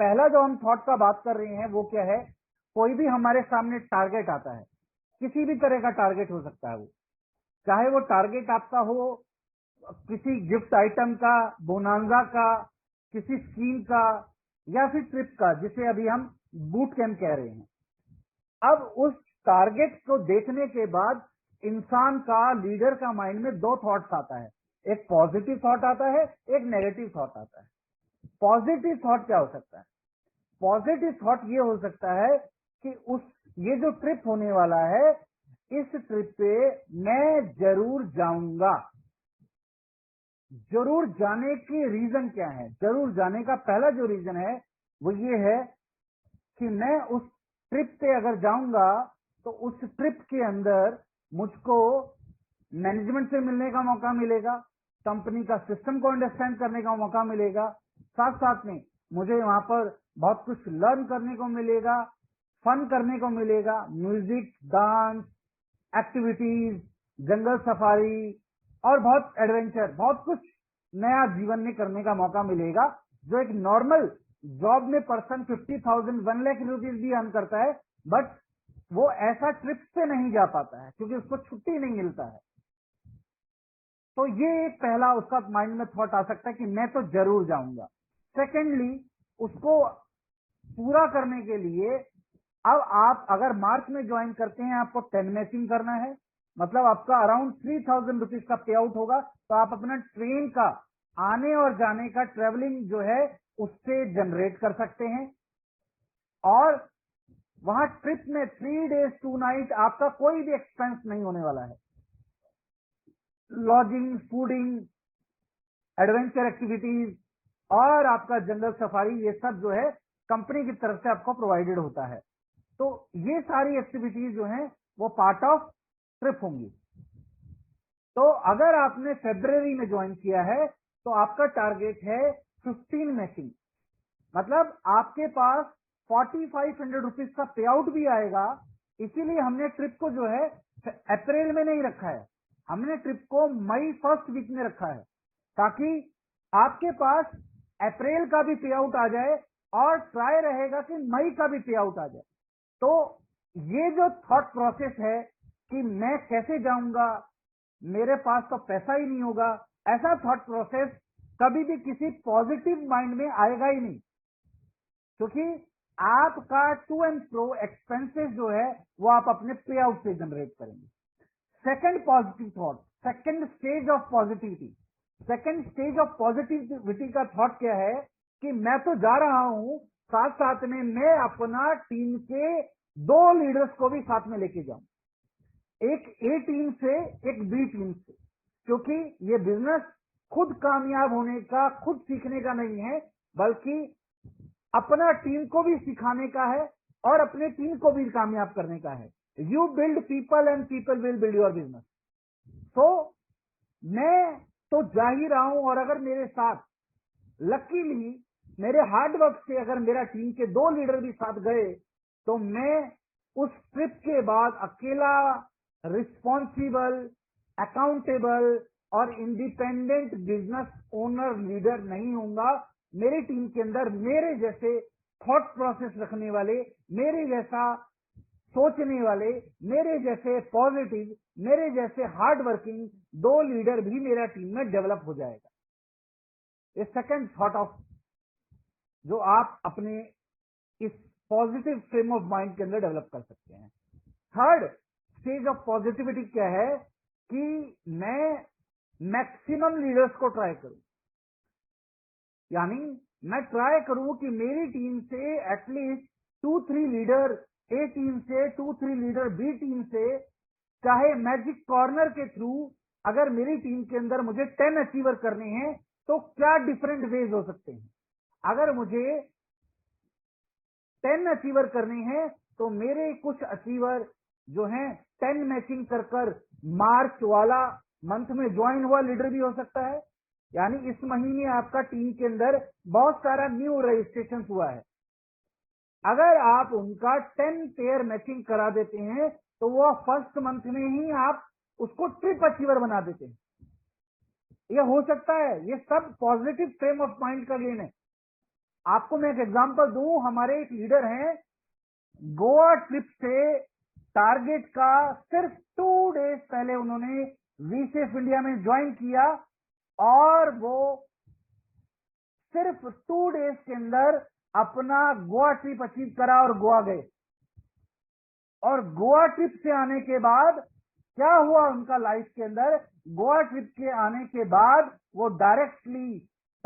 पहला जो हम थॉट का बात कर रहे हैं वो क्या है, कोई भी हमारे सामने टारगेट आता है, किसी भी तरह का टारगेट हो सकता है वो, चाहे वो टारगेट आपका हो किसी गिफ्ट आइटम का, बोनांजा का, किसी स्कीम का, या फिर ट्रिप का, जिसे अभी हम बूट कैंप कह रहे हैं। अब उस टारगेट को देखने के बाद इंसान का, लीडर का माइंड में दो थॉट्स आता है, एक पॉजिटिव थॉट आता है, एक नेगेटिव थॉट आता है। पॉजिटिव थॉट क्या हो सकता है? पॉजिटिव थॉट ये हो सकता है कि ये जो ट्रिप होने वाला है, इस ट्रिप पे मैं जरूर जाऊंगा। जरूर जाने की रीजन क्या है? जरूर जाने का पहला जो रीजन है वो ये है कि मैं उस ट्रिप पे अगर जाऊंगा तो उस ट्रिप के अंदर मुझको मैनेजमेंट से मिलने का मौका मिलेगा, कंपनी का सिस्टम को अंडरस्टैंड करने का मौका मिलेगा, साथ साथ में मुझे वहां पर बहुत कुछ लर्न करने को मिलेगा, फन करने को मिलेगा, म्यूजिक, डांस, एक्टिविटीज, जंगल सफारी और बहुत एडवेंचर, बहुत कुछ नया जीवन में करने का मौका मिलेगा, जो एक नॉर्मल जॉब में पर्सन 50,000 1 लाख रुपीज भी अर्न करता है, बट वो ऐसा ट्रिप पे नहीं जा पाता है क्योंकि उसको छुट्टी नहीं मिलता है। तो ये एक पहला उसका माइंड में थॉट आ सकता है कि मैं तो जरूर जाऊंगा। सेकेंडली, उसको पूरा करने के लिए अब आप अगर मार्च में ज्वाइन करते हैं, आपको 10 मैचिंग करना है, मतलब आपका अराउंड 3,000 रुपीज का पे आउट होगा, तो आप अपना ट्रेन का आने और जाने का ट्रेवलिंग जो है उससे जनरेट कर सकते हैं। और वहां ट्रिप में 3 days 2 night आपका कोई भी एक्सपेंस नहीं होने वाला है। लॉजिंग, फूडिंग, एडवेंचर एक्टिविटीज और आपका जंगल सफारी, ये सब जो है कंपनी की तरफ से आपको प्रोवाइडेड होता है। तो ये सारी एक्टिविटीज जो हैं वो पार्ट ऑफ ट्रिप होंगी। तो अगर आपने फरवरी में ज्वाइन किया है तो आपका टारगेट है 15 मैचिंग, मतलब आपके पास 4,500 रुपीज का पे आउट भी आएगा। इसीलिए हमने ट्रिप को जो है अप्रैल में नहीं रखा है, हमने ट्रिप को मई फर्स्ट वीक में रखा है, ताकि आपके पास अप्रैल का भी पे आउट आ जाए और ट्राई रहेगा कि मई का भी पे आउट आ जाए। तो ये जो थॉट प्रोसेस है कि मैं कैसे जाऊंगा, मेरे पास तो पैसा ही नहीं होगा, ऐसा थॉट प्रोसेस कभी भी किसी पॉजिटिव माइंड में आएगा ही नहीं, क्योंकि आपका टू एंड फ्रो एक्सपेंसेस जो है वो आप अपने पे आउट से जनरेट करेंगे। Second positive thought, second stage of positivity, second stage of positivity का थॉट क्या है कि मैं तो जा रहा हूं, साथ साथ में मैं अपना टीम के 2 लीडर्स को भी साथ में लेके जाऊं, एक ए टीम से, एक बी टीम से, क्योंकि ये बिजनेस खुद कामयाब होने का, खुद सीखने का नहीं है, बल्कि अपना टीम को भी सिखाने का है और अपने टीम को भी कामयाब करने का है। You build people and people will build your business. तो मैं तो जा ही रहा हूं, और अगर मेरे साथ लकीली मेरे हार्ड वर्क से अगर मेरा टीम के 2 लीडर भी साथ गए, तो मैं उस ट्रिप के बाद अकेला रिस्पॉन्सिबल, अकाउंटेबल और इंडिपेंडेंट बिजनेस ओनर लीडर नहीं होऊंगा। मेरी टीम के अंदर मेरे जैसे थॉट प्रोसेस रखने वाले, मेरे जैसा सोचने वाले, मेरे जैसे पॉजिटिव, मेरे जैसे हार्ड वर्किंग 2 लीडर भी मेरा टीम में डेवलप हो जाएगा। ये सेकंड थॉट ऑफ जो आप अपने इस पॉजिटिव फ्रेम ऑफ माइंड के अंदर डेवलप कर सकते हैं। थर्ड स्टेज ऑफ पॉजिटिविटी क्या है कि मैं मैक्सिमम लीडर्स को ट्राई करूं, यानी मैं ट्राई करूं कि मेरी टीम से एटलीस्ट 2-3 लीडर ए टीम से, 2-3 लीडर बी टीम से, चाहे मैजिक कॉर्नर के थ्रू, अगर मेरी टीम के अंदर मुझे 10 अचीवर करने हैं तो क्या डिफरेंट वेज हो सकते हैं। अगर मुझे 10 अचीवर करने हैं तो मेरे कुछ अचीवर जो हैं 10 मैचिंग कर मार्च वाला मंथ में ज्वाइन हुआ लीडर भी हो सकता है, यानी इस महीने आपका टीम के अंदर बहुत सारा न्यू रजिस्ट्रेशन हुआ है। अगर आप उनका 10 पेयर मैचिंग करा देते हैं तो वो फर्स्ट मंथ में ही आप उसको ट्रिप अचीवर बना देते हैं। ये हो सकता है, ये सब पॉजिटिव फ्रेम ऑफ माइंड का गेन है। आपको मैं एक एग्जांपल दूं, हमारे एक लीडर हैं, गोवा ट्रिप से टारगेट का सिर्फ 2 डेज पहले उन्होंने वीसेफ इंडिया में ज्वाइन किया और वो सिर्फ 2 डेज के अंदर अपना गोवा ट्रिप अचीव करा और गोवा गए। और गोवा ट्रिप से आने के बाद क्या हुआ उनका लाइफ के अंदर, गोवा ट्रिप के आने के बाद वो डायरेक्टली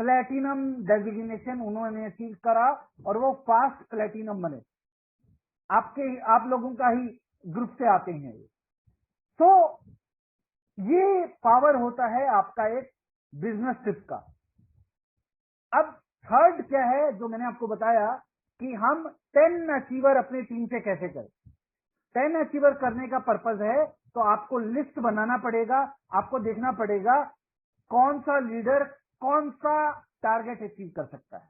प्लेटिनम डेजिग्नेशन उन्होंने अचीव करा और वो फास्ट प्लेटिनम बने। आप लोगों का ही ग्रुप से आते हैं। तो ये पावर होता है आपका एक बिजनेस ट्रिप का। अब थर्ड क्या है जो मैंने आपको बताया कि हम 10 अचीवर अपनी टीम से कैसे करें। 10 अचीवर करने का पर्पज है तो आपको लिस्ट बनाना पड़ेगा, आपको देखना पड़ेगा कौन सा लीडर कौन सा टारगेट अचीव कर सकता है।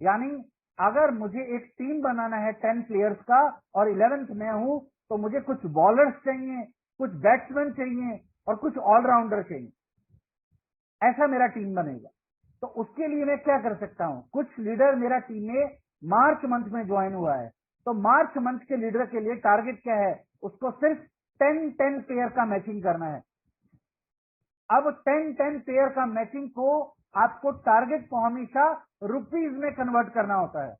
यानी अगर मुझे एक टीम बनाना है 10 प्लेयर्स का और 11th में हूं तो मुझे कुछ बॉलर्स चाहिए, कुछ बैट्समैन चाहिए और कुछ ऑलराउंडर चाहिए, ऐसा मेरा टीम बनेगा। तो उसके लिए मैं क्या कर सकता हूं, कुछ लीडर मेरा टीम में मार्च मंथ में ज्वाइन हुआ है तो मार्च मंथ के लीडर के लिए टारगेट क्या है, उसको सिर्फ 10-10 पेयर का मैचिंग करना है। अब 10-10 पेयर का मैचिंग को आपको टारगेट को हमेशा रुपीज में कन्वर्ट करना होता है।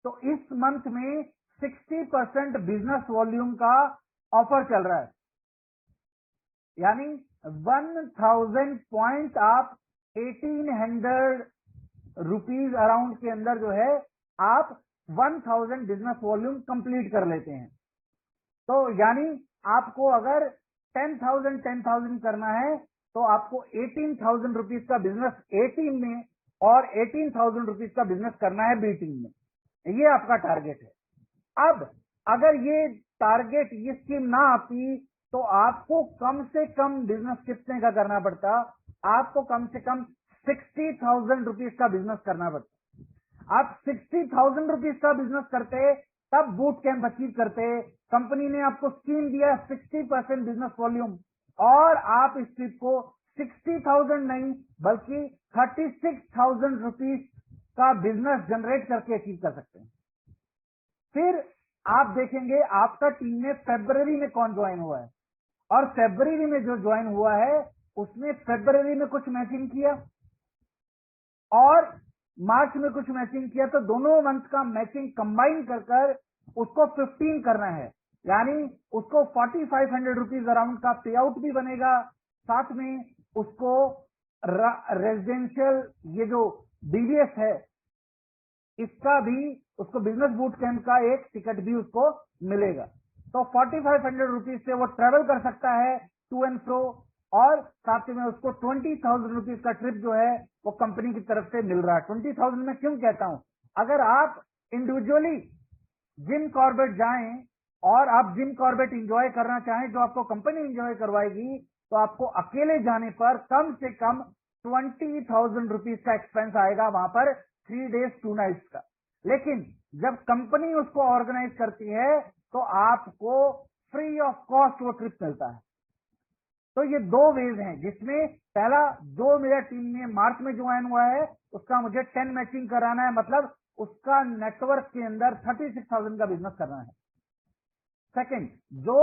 तो इस मंथ में 60% बिजनेस वॉल्यूम का ऑफर चल रहा है, यानी 1000 पॉइंट आप 1800 रुपीज अराउंड के अंदर जो है आप 1000 बिजनेस वॉल्यूम कंप्लीट कर लेते हैं। तो यानी आपको अगर 10,000 करना है तो आपको 18,000 रुपीज का बिजनेस ए टीम में और 18,000 रुपीज का बिजनेस करना है बी टीम में। ये आपका टारगेट है। अब अगर ये टारगेट ये स्कीम ना आती तो आपको कम से कम बिजनेस कितने का करना पड़ता, आपको कम से कम 60,000 रुपीज का बिजनेस करना पड़ता। आप 60,000 रुपीज का बिजनेस करते तब बूट कैंप अचीव करते। कंपनी ने आपको स्कीम दिया 60% बिजनेस वॉल्यूम और आप इस ट्रिप को 60,000 नहीं बल्कि 36,000 रुपीज का बिजनेस जनरेट करके अचीव कर सकते हैं। फिर आप देखेंगे आपका टीम में फरवरी में कौन ज्वाइन हुआ है और फरवरी में जो ज्वाइन हुआ है उसने फरवरी में कुछ मैचिंग किया और मार्च में कुछ मैचिंग किया, तो दोनों मंथ का मैचिंग कंबाइन कर उसको 15 करना है। यानी उसको 4500 रुपीज अराउंड का पे आउट भी बनेगा, साथ में उसको रेजिडेंशियल ये जो डीवीएस है इसका भी उसको बिजनेस बूट कैंप का एक टिकट भी उसको मिलेगा। तो 4500 रुपीज से वो ट्रेवल कर सकता है टू एंड फ्रो और साथ में उसको 20,000 रुपीज का ट्रिप जो है वो कंपनी की तरफ से मिल रहा है। 20,000 में क्यों कहता हूं, अगर आप इंडिविजुअली जिम कॉर्बेट जाएं और आप जिम कॉर्बेट इंजॉय करना चाहें जो आपको कंपनी इंजॉय करवाएगी तो आपको अकेले जाने पर कम से कम 20,000 रुपीज का एक्सपेंस आएगा वहां पर 3 डेज 2 नाइट्स का। लेकिन जब कंपनी उसको ऑर्गेनाइज करती है तो आपको फ्री ऑफ कॉस्ट वो ट्रिप मिलता है। तो ये 2 वेज हैं जिसमें पहला जो मेरा टीम में मार्च में ज्वाइन हुआ है उसका मुझे 10 मैचिंग कराना है, मतलब उसका नेटवर्क के अंदर 36,000 का बिजनेस करना है। सेकंड, जो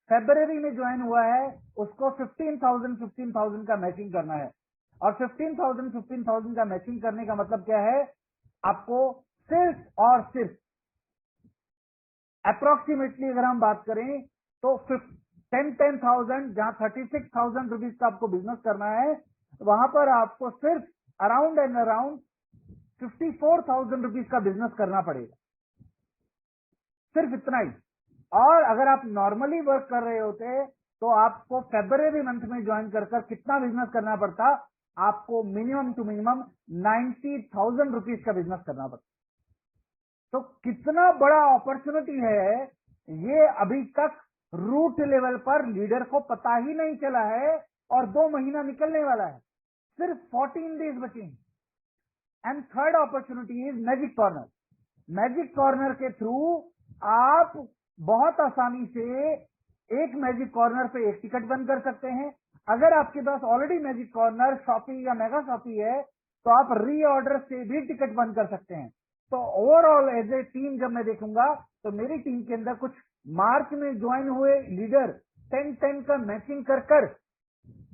फरवरी में ज्वाइन हुआ है उसको 15,000 का मैचिंग करना है और 15,000 का मैचिंग करने का मतलब क्या है, आपको सिर्फ और सिर्फ अप्रोक्सीमेटली अगर हम बात करें तो 10,000 जहां 36,000 रुपीज का आपको बिजनेस करना है वहां पर आपको सिर्फ अराउंड एंड अराउंड 54,000 रुपीज का बिजनेस करना पड़ेगा, सिर्फ इतना ही। और अगर आप नॉर्मली वर्क कर रहे होते तो आपको फरवरी मंथ में ज्वाइन कर कितना बिजनेस करना पड़ता, आपको मिनिमम टू मिनिमम 90,000 रुपीज का बिजनेस करना पड़ता। तो कितना बड़ा अपॉर्चुनिटी है ये अभी तक रूट लेवल पर लीडर को पता ही नहीं चला है और 2 महीना निकलने वाला है, सिर्फ 14 डेज बचे हैं। And third opportunity is magic corner. Magic corner के थ्रू आप बहुत आसानी से एक मैजिक कॉर्नर पे एक टिकट बंद कर सकते हैं। अगर आपके पास ऑलरेडी मैजिक कॉर्नर शॉपी या मेगा शॉपी है तो आप रीऑर्डर से भी टिकट बंद कर सकते हैं। तो ओवरऑल एज ए टीम जब मैं देखूंगा तो मेरी टीम के अंदर कुछ मार्च में ज्वाइन हुए लीडर 10-10 का मैचिंग कर कर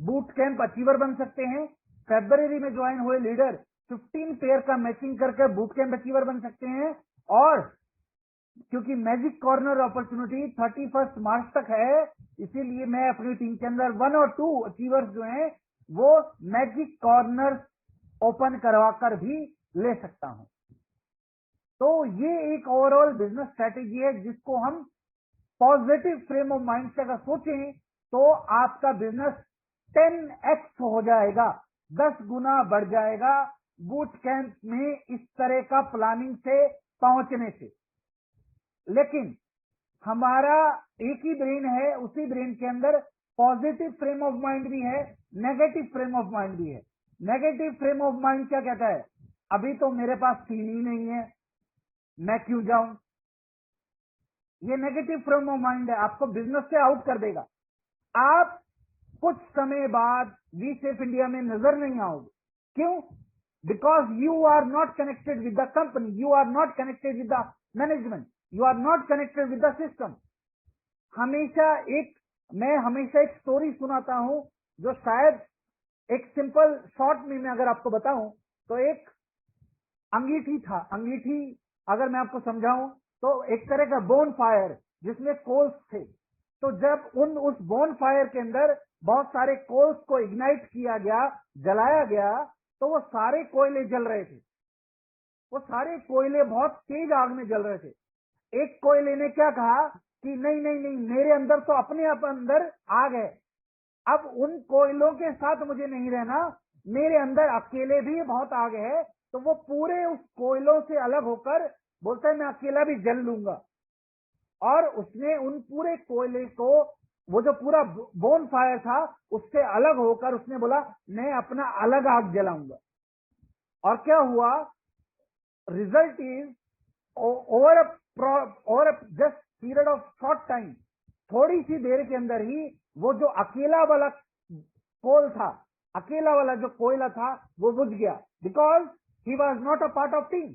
बूट कैंप अचीवर बन सकते हैं। फरवरी में ज्वाइन हुए लीडर 15 पेयर का मैचिंग करके बूट कैंप अचीवर बन सकते हैं। और क्योंकि मैजिक कॉर्नर अपॉर्चुनिटी 31 मार्च तक है, इसीलिए मैं अपनी टीम के अंदर 1 और 2 अचीवर्स जो हैं वो मैजिक कॉर्नर ओपन करवाकर भी ले सकता हूं। तो ये एक ओवरऑल बिजनेस स्ट्रेटेजी है जिसको हम पॉजिटिव फ्रेम ऑफ माइंड से अगर सोचें तो आपका बिजनेस 10x हो जाएगा, 10 गुना बढ़ जाएगा बूट कैंप में इस तरह का प्लानिंग से पहुंचने से। लेकिन हमारा एक ही ब्रेन है, उसी ब्रेन के अंदर पॉजिटिव फ्रेम ऑफ माइंड भी है, नेगेटिव फ्रेम ऑफ माइंड भी है। नेगेटिव फ्रेम ऑफ माइंड क्या कहता है? अभी तो मेरे पास टीम ही नहीं है, मैं क्यों जाऊं। ये नेगेटिव फ्रेम ऑफ माइंड है, आपको बिजनेस से आउट कर देगा। आप कुछ समय बाद वी सेफ इंडिया में नजर नहीं आओगे। क्यों? Because you are not connected with the company, you are not connected with the management, you are not connected with the system. मैं हमेशा एक स्टोरी सुनाता हूं जो शायद एक सिंपल शॉर्ट में मैं अगर आपको बताऊं तो एक अंगीठी था। अंगीठी अगर मैं आपको समझाऊं तो एक तरह का बोन फायर जिसमें कोल्स थे। तो जब उस बोन फायर के अंदर बहुत सारे कोल्स को इग्नाइट किया गया, जलाया गया, तो वो सारे कोयले जल रहे थे। वो सारे कोयले बहुत तेज आग में जल रहे थे। एक कोयले ने क्या कहा कि नहीं नहीं नहीं, मेरे अंदर तो अपने आप अंदर आग है, अब उन कोयलों के साथ मुझे नहीं रहना, मेरे अंदर अकेले भी बहुत आग है। तो वो पूरे उस कोयलों से अलग होकर बोलता है मैं अकेला भी जल लूंगा। और उसने उन पूरे कोयले को, वो जो पूरा बोन फायर था, उससे अलग होकर उसने बोला मैं अपना अलग आग जलाऊंगा। और क्या हुआ? Result is over just period of short time, थोड़ी सी देर के अंदर ही वो जो अकेला वाला कोल था, अकेला वाला जो कोयला था वो बुझ गया। Because he was not a part of team,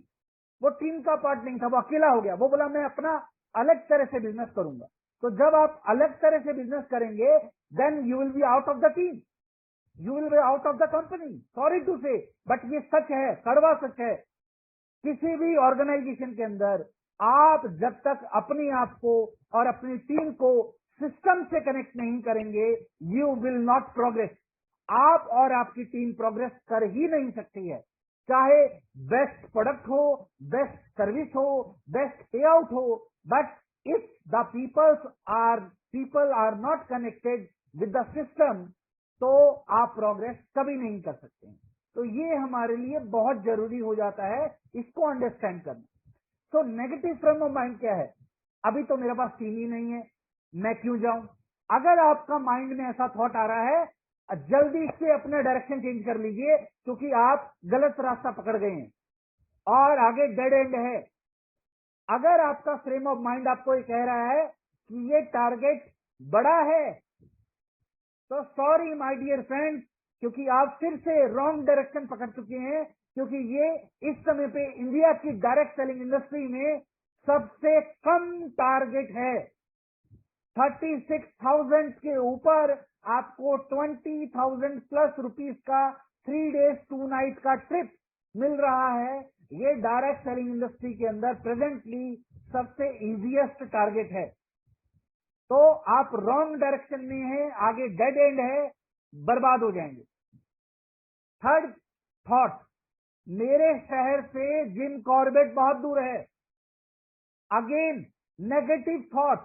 वो टीम का पार्ट नहीं था, वो अकेला हो गया। वो बोला मैं अपना अलग तरह से बिजनेस करूंगा। तो जब आप अलग तरह से बिजनेस करेंगे then you will be out of the team, you will be out of the company. Sorry to say, but ये सच है, कड़वा सच है। किसी भी ऑर्गेनाइजेशन के अंदर आप जब तक अपने आप को और अपनी टीम को सिस्टम से कनेक्ट नहीं करेंगे, यू विल नॉट प्रोग्रेस। आप और आपकी टीम प्रोग्रेस कर ही नहीं सकती है, चाहे बेस्ट प्रोडक्ट हो, बेस्ट सर्विस हो, बेस्ट पे आउट हो। But if the people are not connected with the system, तो आप प्रोग्रेस कभी नहीं कर सकते हैं। तो ये हमारे लिए बहुत जरूरी हो जाता है इसको अंडरस्टैंड करना। तो नेगेटिव फ्रेम ऑफ माइंड क्या है? अभी तो मेरे पास टीम ही नहीं है, मैं क्यों जाऊं। अगर आपका माइंड में ऐसा थॉट आ रहा है, जल्दी से अपना डायरेक्शन चेंज कर लीजिए, क्योंकि आप गलत रास्ता पकड़ गए हैं और आगे डेड एंड है। अगर आपका फ्रेम ऑफ माइंड आपको ये कह रहा है कि ये टारगेट बड़ा है, तो सॉरी माय डियर फ्रेंड्स, क्योंकि आप फिर से रॉन्ग डायरेक्शन पकड़ चुके हैं। क्योंकि ये इस समय पे इंडिया की डायरेक्ट सेलिंग इंडस्ट्री में सबसे कम टारगेट है। 36,000 के ऊपर आपको 20,000 प्लस रुपीज का 3 days 2 night का ट्रिप मिल रहा है। ये डायरेक्ट सेलिंग इंडस्ट्री के अंदर प्रेजेंटली सबसे इजीएस्ट टारगेट है। तो आप रॉन्ग डायरेक्शन में हैं, आगे डेड एंड है, बर्बाद हो जाएंगे। थर्ड थॉट, मेरे शहर से जिम कॉर्बेट बहुत दूर है। Again negative thought,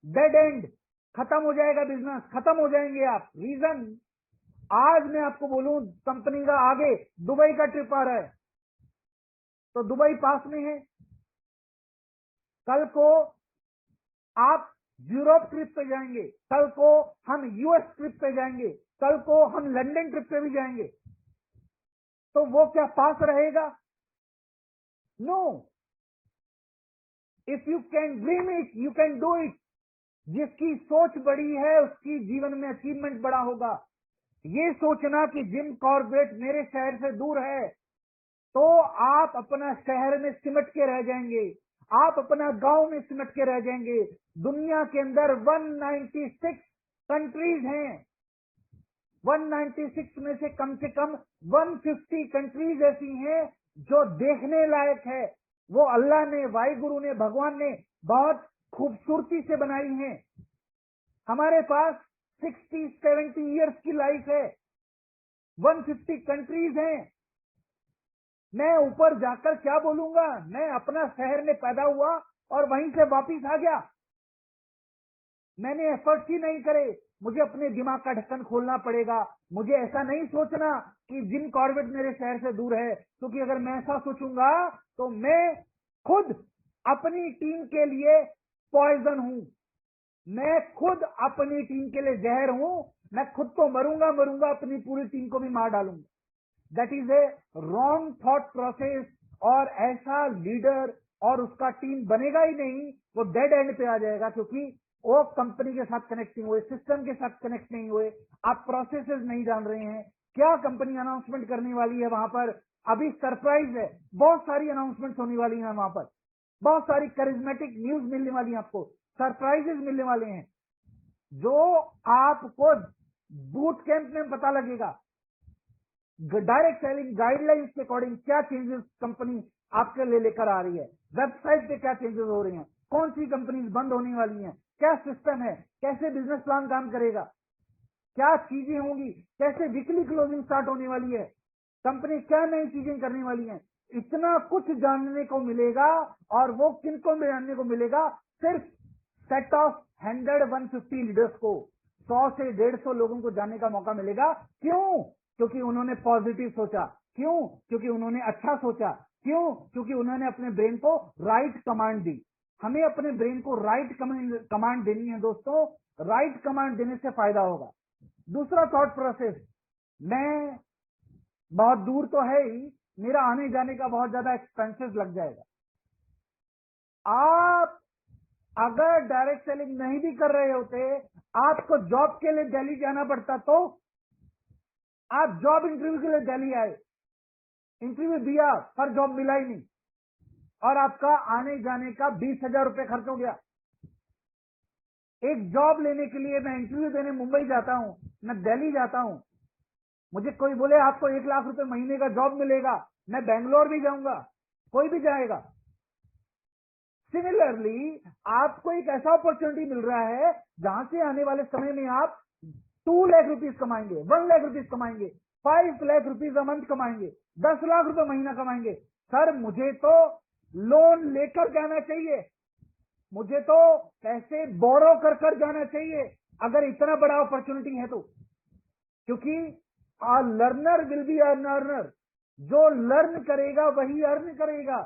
dead and, खत्म हो जाएगा बिजनेस, खत्म हो जाएंगे आप। रीजन, आज मैं आपको बोलूं कंपनी का आगे दुबई का ट्रिप आ रहा है, तो दुबई पास में है। कल को आप यूरोप ट्रिप पे जाएंगे, कल को हम यूएस ट्रिप पे जाएंगे, कल को हम लंदन ट्रिप पे भी जाएंगे, तो वो क्या पास रहेगा? No. If you can dream it, you can do it. जिसकी सोच बड़ी है उसकी जीवन में अचीवमेंट बड़ा होगा। ये सोचना कि जिम कॉर्बेट मेरे शहर से दूर है, तो आप अपना शहर में सिमट के रह जाएंगे, आप अपना गांव में सिमट के रह जाएंगे। दुनिया के अंदर 196 कंट्रीज हैं, 196 में से कम 150 कंट्रीज ऐसी हैं जो देखने लायक है। वो अल्लाह ने, वाहिगुरु ने, भगवान ने बहुत खूबसूरती से बनाई हैं। हमारे पास 60-70 इयर्स की लाइफ है, 150 कंट्रीज हैं। मैं ऊपर जाकर क्या बोलूंगा? मैं अपना शहर में पैदा हुआ और वहीं से वापिस आ गया, मैंने एफर्ट्स ही नहीं करे। मुझे अपने दिमाग का ढक्कन खोलना पड़ेगा। मुझे ऐसा नहीं सोचना कि जिम कॉर्बेट मेरे शहर से दूर है, क्योंकि अगर मैं ऐसा सोचूंगा तो मैं खुद अपनी टीम के लिए पॉइजन हूं, मैं खुद अपनी टीम के लिए जहर हूं। मैं खुद तो मरूंगा, अपनी पूरी टीम को भी मार डालूंगा। That is a wrong thought process. और ऐसा लीडर और उसका टीम बनेगा ही नहीं, वो डेड एंड पे आ जाएगा, क्योंकि वो कंपनी के साथ कनेक्ट नहीं हुए, सिस्टम के साथ कनेक्ट नहीं हुए, आप प्रोसेसेस नहीं जान रहे हैं। क्या कंपनी अनाउंसमेंट करने वाली है वहां पर? अभी सरप्राइज है, बहुत सारी अनाउंसमेंट होने वाली है वहां पर, बहुत सारी करिज्मेटिक न्यूज मिलने वाली है, आपको सरप्राइजेस मिलने वाले हैं, जो आपको बूट कैंप में पता लगेगा। डायरेक्ट सेलिंग गाइडलाइंस के अकॉर्डिंग क्या चेंजेस कंपनी आपके लिए लेकर आ रही है, वेबसाइट पे क्या चेंजेस हो रही हैं, कौन सी कंपनीज बंद होने वाली हैं, क्या सिस्टम है, कैसे बिजनेस प्लान काम करेगा, क्या चीजें होंगी, कैसे वीकली क्लोजिंग स्टार्ट होने वाली है, कंपनी क्या नई चीजें करने वाली है, इतना कुछ जानने को मिलेगा। और वो किनको जानने को मिलेगा? सिर्फ सेट ऑफ 150 लीडर्स को, 100 से 150 लोगों को जानने का मौका मिलेगा। क्यों? क्योंकि उन्होंने पॉजिटिव सोचा। क्यों? क्योंकि उन्होंने अच्छा सोचा। क्यों? क्योंकि उन्होंने अपने ब्रेन को राइट कमांड दी। हमें अपने ब्रेन को राइट कमांड देनी है दोस्तों, राइट कमांड देने से फायदा होगा। दूसरा थॉट प्रोसेस, मैं बहुत दूर तो है ही, मेरा आने जाने का बहुत ज्यादा एक्सपेंसेस लग जाएगा। आप अगर डायरेक्ट सेलिंग नहीं भी कर रहे होते, आपको जॉब के लिए दिल्ली जाना पड़ता, तो आप जॉब इंटरव्यू के लिए दिल्ली आए, इंटरव्यू दिया पर जॉब मिला ही नहीं, और आपका आने जाने का 20,000 रुपए खर्च हो गया। एक जॉब लेने के लिए मैं इंटरव्यू देने मुंबई जाता हूं, मैं दिल्ली जाता हूं, मुझे कोई बोले आपको 1 लाख रुपए महीने का जॉब मिलेगा, मैं बेंगलोर भी जाऊंगा, कोई भी जाएगा। सिमिलरली आपको एक ऐसा अपॉर्चुनिटी मिल रहा है जहां से आने वाले समय में आप 2 लाख रुपीज कमाएंगे, 1 लाख रुपीज कमाएंगे, 5 लाख रुपीज अ मंथ कमाएंगे, 10 लाख रुपए महीना कमाएंगे। सर मुझे तो लोन लेकर जाना चाहिए, मुझे तो पैसे बोरो कर जाना चाहिए, अगर इतना बड़ा अपॉर्चुनिटी है तो। क्योंकि a learner will be earn earner, जो लर्न करेगा वही अर्न करेगा।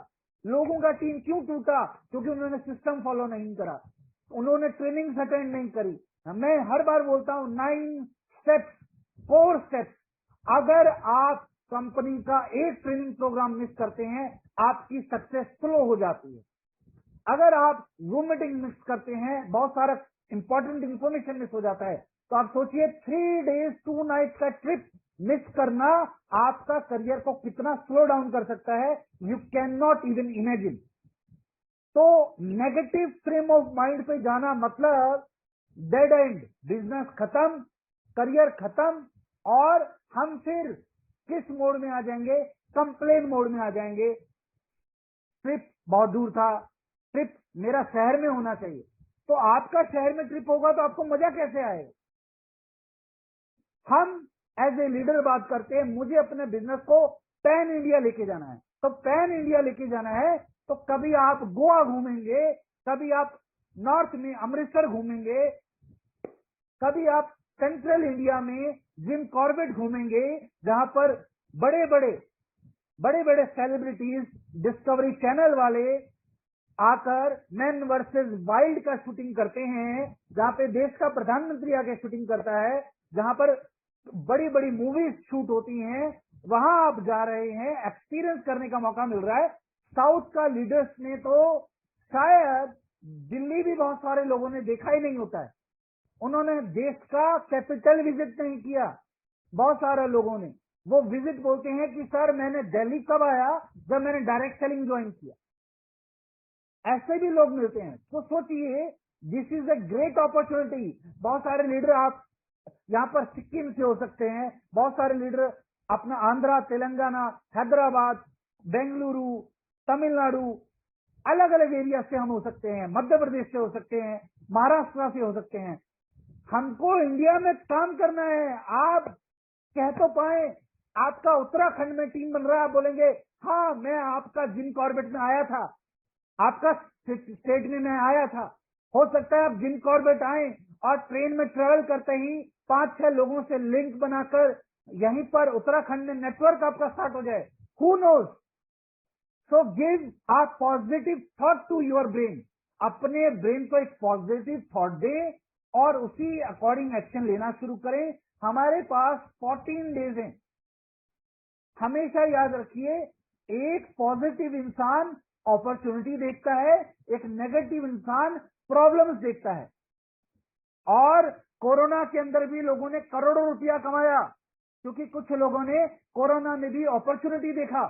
लोगों का टीम क्यों टूटा? क्योंकि उन्होंने सिस्टम फॉलो नहीं करा, उन्होंने ट्रेनिंग्स अटेंड नहीं करी। मैं हर बार बोलता हूं 9 स्टेप्स, 4 स्टेप्स। अगर आप कंपनी का एक ट्रेनिंग प्रोग्राम मिस करते हैं, आपकी सक्सेस स्लो हो जाती है। अगर आप जूम मीटिंग मिस करते हैं, बहुत सारा इंपॉर्टेंट इंफॉर्मेशन मिस हो जाता है, तो आप सोचिए 3 days 2 nights का ट्रिप मिस करना आपका करियर को कितना स्लो डाउन कर सकता है, you can not even imagine. तो नेगेटिव फ्रेम ऑफ माइंड पे जाना मतलब डेड एंड, बिजनेस खत्म, करियर खत्म, और हम फिर किस मोड में आ जाएंगे? कंप्लेन मोड में आ जाएंगे। ट्रिप बहुत दूर था, ट्रिप मेरा शहर में होना चाहिए। तो आपका शहर में ट्रिप होगा तो आपको मजा कैसे आएगा? हम एज ए लीडर बात करते हैं, मुझे अपने बिजनेस को पैन इंडिया लेके जाना है। तो पैन इंडिया लेके जाना है तो कभी आप गोवा घूमेंगे, कभी आप नॉर्थ में अमृतसर घूमेंगे, कभी आप सेंट्रल इंडिया में जिम कॉर्बेट घूमेंगे, जहां पर बड़े बड़े सेलिब्रिटीज, डिस्कवरी चैनल वाले आकर मैन वर्सेस वाइल्ड का शूटिंग करते हैं, जहां पे देश का प्रधानमंत्री आके शूटिंग करता है, जहां पर बड़ी बड़ी मूवीज शूट होती हैं, वहां आप जा रहे हैं, एक्सपीरियंस करने का मौका मिल रहा है। साउथ का लीडर्स ने तो शायद दिल्ली भी बहुत सारे लोगों ने देखा ही नहीं होता है, उन्होंने देश का कैपिटल विजिट नहीं किया बहुत सारे लोगों ने। वो विजिट बोलते हैं कि सर मैंने दिल्ली कब आया, जब मैंने डायरेक्ट सेलिंग ज्वाइन किया। ऐसे भी लोग मिलते हैं। तो सोचिए, this is a great opportunity. बहुत सारे लीडर आप यहाँ पर सिक्किम से हो सकते हैं, बहुत सारे लीडर अपना आंध्रा, तेलंगाना, हैदराबाद, बेंगलुरु, तमिलनाडु, अलग अलग एरिया से हम हो सकते हैं, मध्य प्रदेश से हो सकते हैं, महाराष्ट्र से हो सकते हैं। हमको इंडिया में काम करना है। आप कह तो पाए, आपका उत्तराखंड में टीम बन रहा है, आप बोलेंगे हाँ मैं आपका जिम कॉर्बेट में आया था, आपका स्टेट में मैं आया था। हो सकता है आप जिम कॉर्बेट आए और ट्रेन में ट्रेवल करते ही 5-6 लोगों से लिंक बनाकर यहीं पर उत्तराखंड में नेटवर्क आपका स्टार्ट हो जाए। Who knows. So give a positive thought to your brain. अपने ब्रेन को एक पॉजिटिव थॉट दे और उसी अकॉर्डिंग एक्शन लेना शुरू करें। हमारे पास 14 डेज हैं। हमेशा याद रखिए, एक पॉजिटिव इंसान अपॉर्चुनिटी देखता है, एक नेगेटिव इंसान प्रॉब्लम्स देखता है। और कोरोना के अंदर भी लोगों ने करोड़ों रुपया कमाया, क्योंकि कुछ लोगों ने कोरोना में भी अपॉर्चुनिटी देखा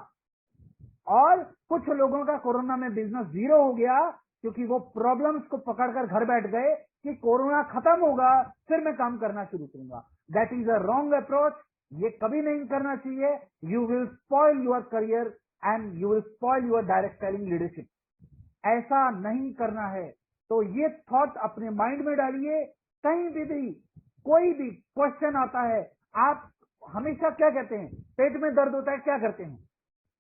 और कुछ लोगों का कोरोना में बिजनेस जीरो हो गया, क्योंकि वो प्रॉब्लम्स को पकड़कर घर बैठ गए कि कोरोना खत्म होगा फिर मैं काम करना शुरू करूंगा। That is a wrong approach. ये कभी नहीं करना चाहिए। You will spoil your career and you will spoil your direct selling leadership. ऐसा नहीं करना है। तो ये थॉट अपने माइंड में डालिए। कहीं भी कोई भी क्वेश्चन आता है, आप हमेशा क्या कहते हैं? पेट में दर्द होता है, क्या करते हैं?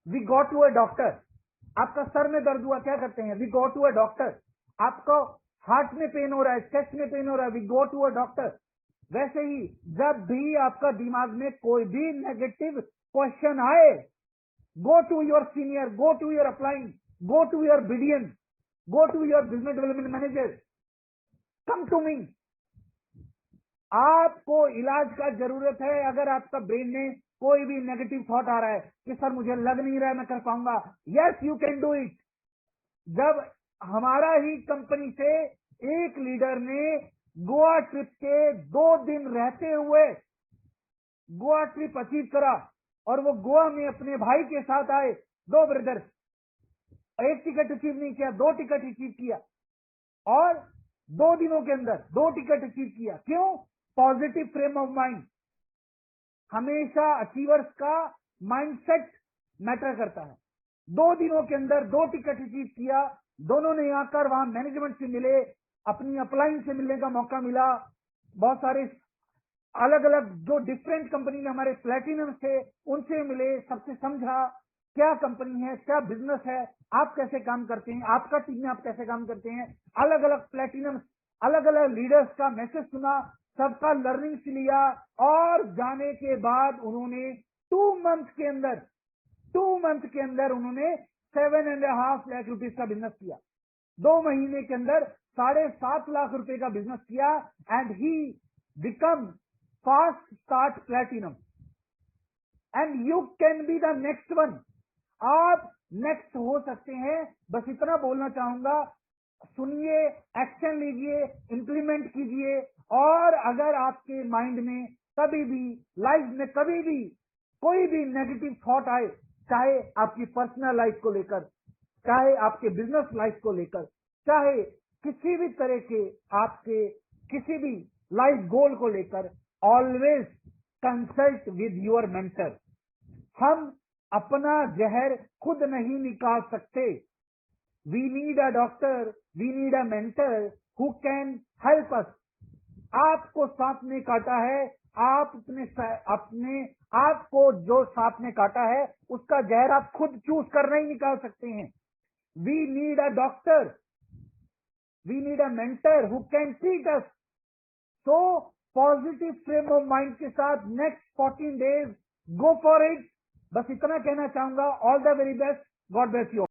We go to a doctor. आपका सर में दर्द हुआ, क्या करते हैं? We go to a doctor. आपको हार्ट में पेन हो रहा है, चेस्ट में पेन हो रहा है, we go to a doctor. वैसे ही जब भी आपका दिमाग में कोई भी नेगेटिव क्वेश्चन आए, go to your senior, go to your upline, go to your BDN, go to your business development manager, come to me. आपको इलाज का जरूरत है। अगर आपका ब्रेन में कोई भी नेगेटिव थॉट आ रहा है कि सर मुझे लग नहीं रहा है मैं कर पाऊंगा, yes you can do it. जब हमारा ही कंपनी से एक लीडर ने गोवा ट्रिप के 2 दिन रहते हुए गोवा ट्रिप अचीव करा, और वो गोवा में अपने भाई के साथ आए, 2 ब्रदर्स। एक टिकट अचीव नहीं किया, 2 टिकट अचीव किया, और 2 दिनों के अंदर 2 टिकट अचीव किया। क्यों? Positive frame of mind. हमेशा अचीवर्स का माइंडसेट मैटर करता है। 2 दिनों के अंदर 2 टिकट अचीव किया। दोनों ने आकर वहां मैनेजमेंट से मिले, अपनी अपलाइन से मिलने का मौका मिला। बहुत सारे अलग अलग जो डिफरेंट कंपनी में हमारे प्लेटिनम थे उनसे मिले, सबसे समझा क्या कंपनी है, क्या बिजनेस है, आप कैसे काम करते हैं, आपका टीम में आप कैसे काम करते हैं। अलग अलग प्लेटिनम, अलग अलग लीडर्स का मैसेज सुना, सबका लर्निंग्स लिया, और जाने के बाद उन्होंने 2 मंथ के अंदर 2 मंथ के अंदर उन्होंने 7.5 लाख रुपीज का बिजनेस किया। 2 महीने के अंदर 7.5 लाख रुपए का बिजनेस किया। And he become fast start platinum. And you can be the next one. आप नेक्स्ट हो सकते हैं। बस इतना बोलना चाहूंगा, सुनिए, एक्शन लीजिए, इंप्लीमेंट कीजिए। और अगर आपके माइंड में कभी भी, लाइफ में कभी भी कोई भी नेगेटिव थॉट आए, चाहे आपकी पर्सनल लाइफ को लेकर, चाहे आपके बिजनेस लाइफ को लेकर, चाहे किसी भी तरह के आपके किसी भी लाइफ गोल को लेकर, always consult with your mentor. हम अपना जहर खुद नहीं निकाल सकते। We need a doctor, we need a mentor who can help us. आपको सांप ने काटा है, आप अपने आपको जो सांप ने काटा है उसका जहर आप खुद चूस कर नहीं निकाल सकते हैं। We need a doctor, we need a mentor who can treat us. So positive frame of mind के साथ next 14 days go for it. बस इतना कहना चाहूंगा। All the very best. God bless you.